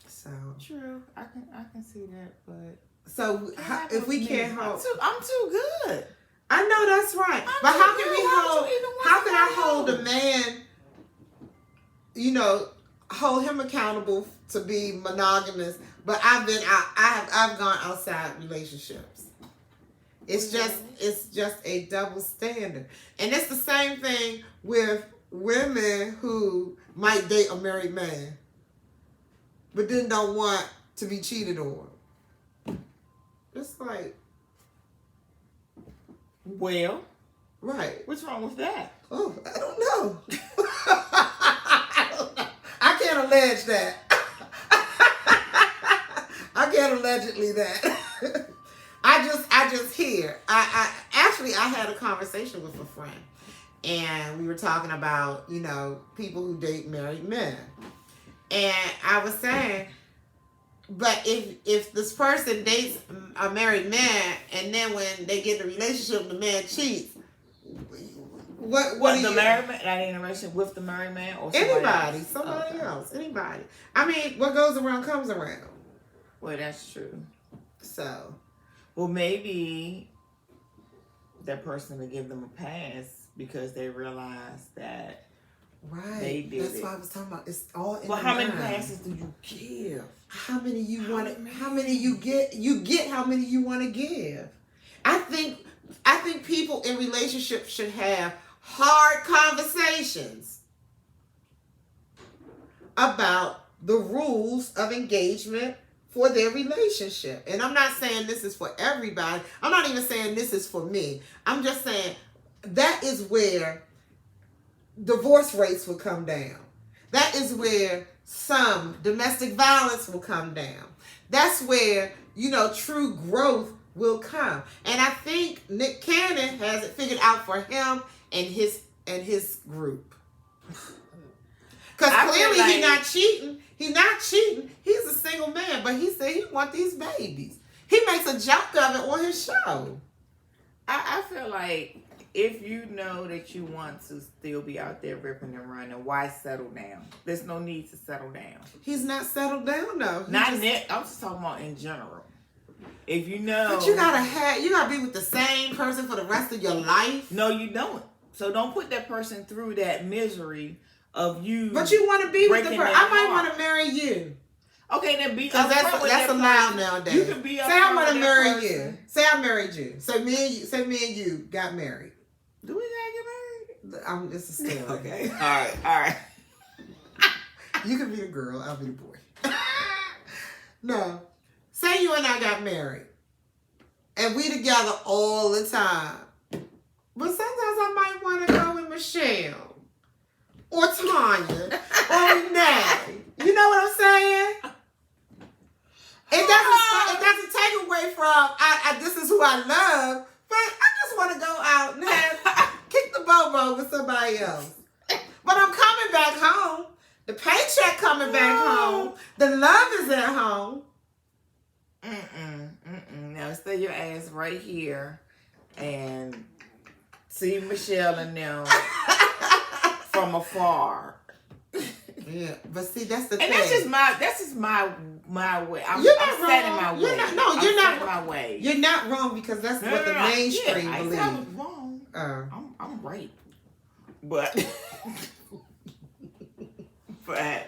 So true, I can see that, but so if we can't hold, I'm too good. I know that's right, but how can we hold? How can I hold a man? Hold him accountable to be monogamous, but I've gone outside relationships. It's just a double standard, and it's the same thing with women who might date a married man, but then don't want to be cheated on. It's like, well, right. What's wrong with that? Oh, I don't know. I can't allege that. I can't allegedly that. I just hear. I had a conversation with a friend, and we were talking about, people who date married men. And I was saying, but if this person dates a married man, and then when they get in a relationship, the man cheats, what the married man? Not in a relationship with the married man or somebody else, anybody. I mean, what goes around comes around. Well, that's true. So, well, maybe that person will give them a pass because they realize that they did That's why I was talking about. It's all in Well, how many passes do you give? How many you want to? How many you get? You get how many you want to give. I think people in relationships should have hard conversations about the rules of engagement for their relationship. And I'm not saying this is for everybody. I'm not even saying this is for me. I'm just saying that is where divorce rates will come down. That is where some domestic violence will come down. That's where, true growth will come. And I think Nick Cannon has it figured out for him and his group. Because clearly he's not cheating. He's not cheating. He's a single man, but he said he wants these babies. He makes a joke of it on his show. I feel like if you know that you want to still be out there ripping and running, why settle down? There's no need to settle down. He's not settled down, though. I'm just talking about in general. If you know, but you gotta be with the same person for the rest of your life. No, you don't. So don't put that person through that misery of you. But you want to be with the person. I might want to marry you. Okay, then be because upfront with that's that allowed person. nowadays. You can be say I'm upfront gonna with marry that you. person. Say I married you. Say me and you got married. Do we gotta get married? It's a story. Okay. All right. You can be the girl. I'll be the boy. No. Say you and I got married. And we together all the time. But sometimes I might want to go with Michelle. Or Tanya. Or Renee. You know what I'm saying? It doesn't take away from this is who I love. But I just want to go out and kick the bobo with somebody else. But I'm coming back home. The paycheck coming back home. The love is at home. Now stay your ass right here and see Michelle and them from afar. Yeah, but see, that's the thing. And that's just my way. I'm setting my way. You're not my way. You're not wrong because that's what the mainstream believes. I was wrong. I'm right, but but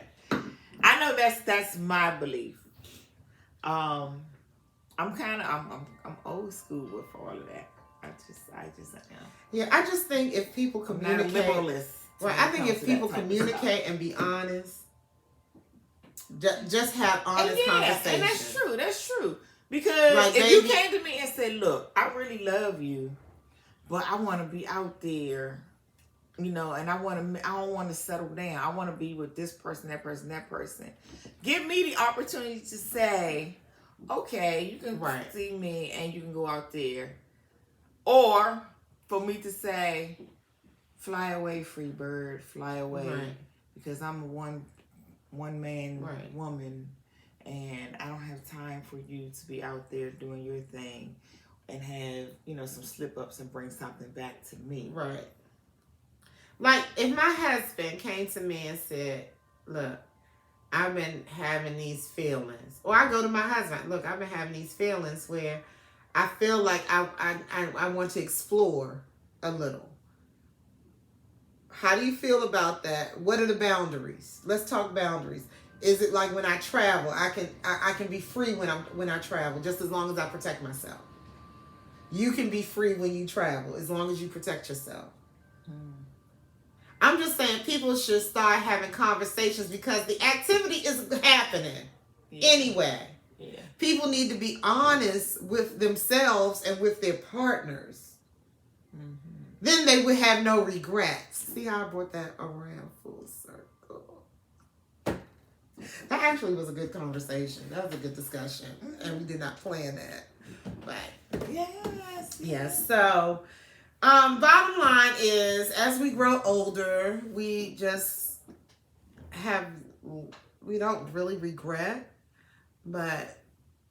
I know that's my belief. I'm old school with all of that. I just am. Yeah, I just think if people communicate, I'm not a liberalist. Well, I think if people communicate and be honest, just have honest conversations. And that's true. Because like, if you came to me and said, look, I really love you, but I want to be out there, and I don't want to settle down. I want to be with this person, that person, that person. Give me the opportunity to say, okay, you can see me and you can go out there. Or for me to say, fly away, free bird, fly away. Right. Because I'm a one man woman and I don't have time for you to be out there doing your thing and have, some slip ups and bring something back to me. Right. Like if my husband came to me and said, look, I've been having these feelings. Or I go to my husband, look, I've been having these feelings where I feel like I want to explore a little. How do you feel about that? What are the boundaries? Let's talk boundaries. Is it like when I travel, I can be free when I travel, just as long as I protect myself. You can be free when you travel, as long as you protect yourself. I'm just saying people should start having conversations because the activity is happening anyway. Yeah. People need to be honest with themselves and with their partners. Mm-hmm. Then they would have no regrets. See how I brought that around full circle? That actually was a good conversation. That was a good discussion. And we did not plan that. But yes. So bottom line is, as we grow older, we don't really regret, but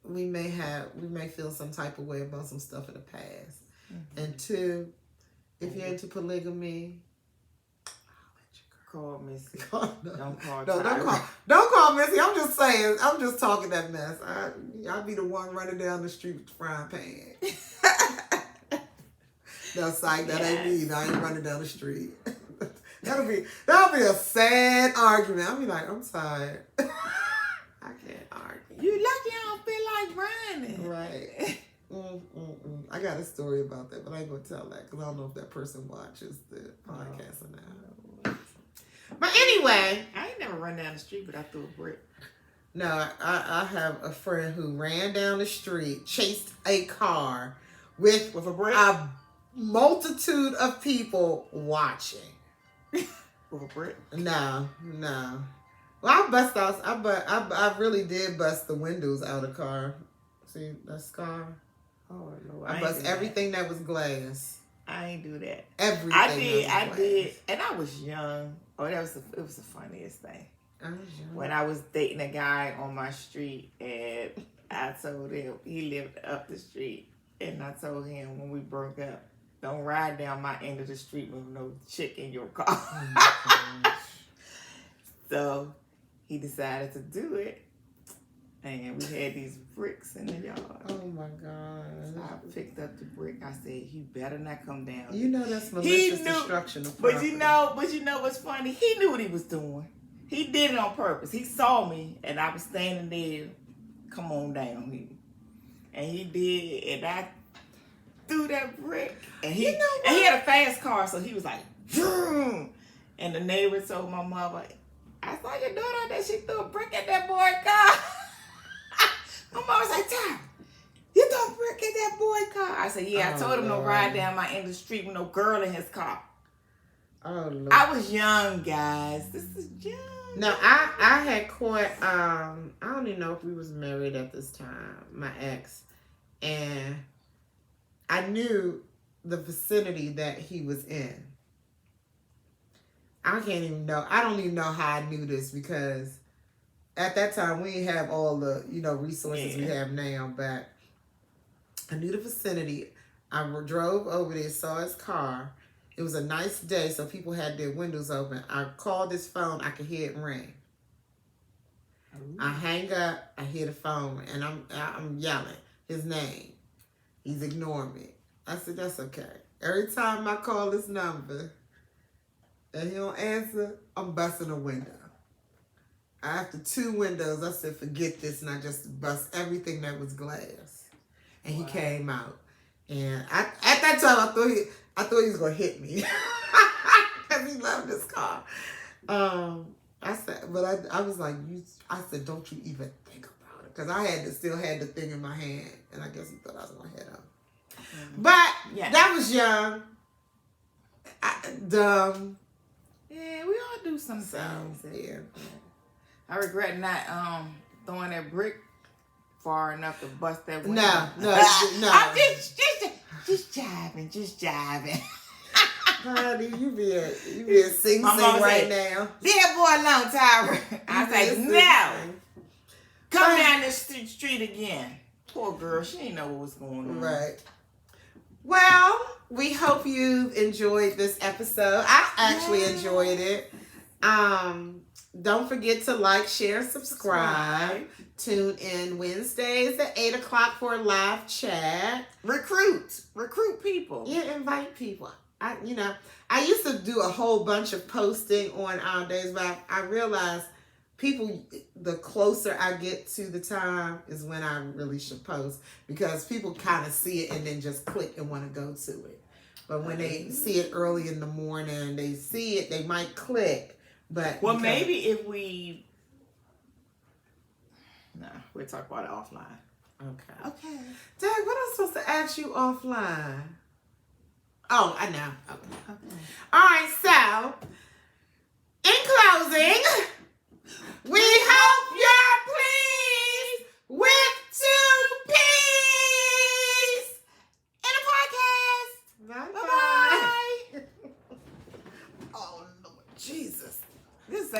we may feel some type of way about some stuff in the past. Mm-hmm. And two, if you're into polygamy, call Missy. Don't call Missy. I'm just saying. I'm just talking that mess. I'll be the one running down the street with the frying pan. No, psych. That ain't me. I ain't running down the street. That'll be a sad argument. I'll be like, I'm tired. I can't argue. You lucky I don't feel like running. Right. I got a story about that, but I ain't gonna tell that because I don't know if that person watches the podcast or not. But anyway, I ain't never run down the street, but I threw a brick. No, I have a friend who ran down the street, chased a car with a brick, a multitude of people watching. With a brick? No. Well, I really did bust the windows out of the car. See that scar? Oh no! I bust everything that was glass. I ain't do that. Everything. I did, and I was young. Oh, it was the funniest thing. When I was dating a guy on my street, and I told him he lived up the street, and I told him when we broke up, don't ride down my end of the street with no chick in your car. Oh, so he decided to do it. And we had these bricks in the yard. Oh my God. So I picked up the brick. I said, he better not come down. You know that's malicious destruction of property. But you know what's funny? He knew what he was doing. He did it on purpose. He saw me, and I was standing there. Come on down here. And he did, and I threw that brick. And he had a fast car, so he was like, vroom. And the neighbor told my mother, I saw your daughter that she threw a brick at that boy's car. My mom was like, Tara, you threw a brick at that boy's car. I said, yeah, I told him to ride down my end of the street with no girl in his car. Oh, Lord. I was young, guys. This is young. No, I had caught, I don't even know if we was married at this time, my ex. And I knew the vicinity that he was in. I don't even know how I knew this, because at that time we didn't have all the, resources we have now, but I knew the vicinity. I drove over there, saw his car. It was a nice day, so people had their windows open. I called his phone. I could hear it ring. Ooh. I hang up. I hear the phone, and I'm yelling his name. He's ignoring me. I said, that's okay. Every time I call this number and he don't answer, I'm busting a window. After 2 windows, I said, forget this, and I just bust everything that was glass. And he came out. And at that time, I thought he was going to hit me because he loved his car. I said, but I was like, I said, don't you even think about it. Because I still had the thing in my hand. And I guess he thought I was going to hit him. Mm-hmm. But that was young. Dumb. Yeah, we all do some things. Yeah. I regret not throwing that brick far enough to bust that window. No. I'm just jiving. Honey, you be a sing right now. Leave that boy alone, Tyra. I was like, no. Come down this street again. Poor girl, she didn't know what was going on. Right. Well, we hope you enjoyed this episode. I actually enjoyed it. Don't forget to like, share, subscribe. Tune in Wednesdays at 8 o'clock for a live chat. Recruit people. Yeah, invite people. I used to do a whole bunch of posting on our days, but I realized people, the closer I get to the time is when I really should post, because people kind of see it and then just click and want to go to it. But when they see it early in the morning, they see it, they might click. But maybe if we... No, we'll talk about it offline. Okay. Dad, what am I supposed to ask you offline? Oh, I know. Okay. All right, so, in closing,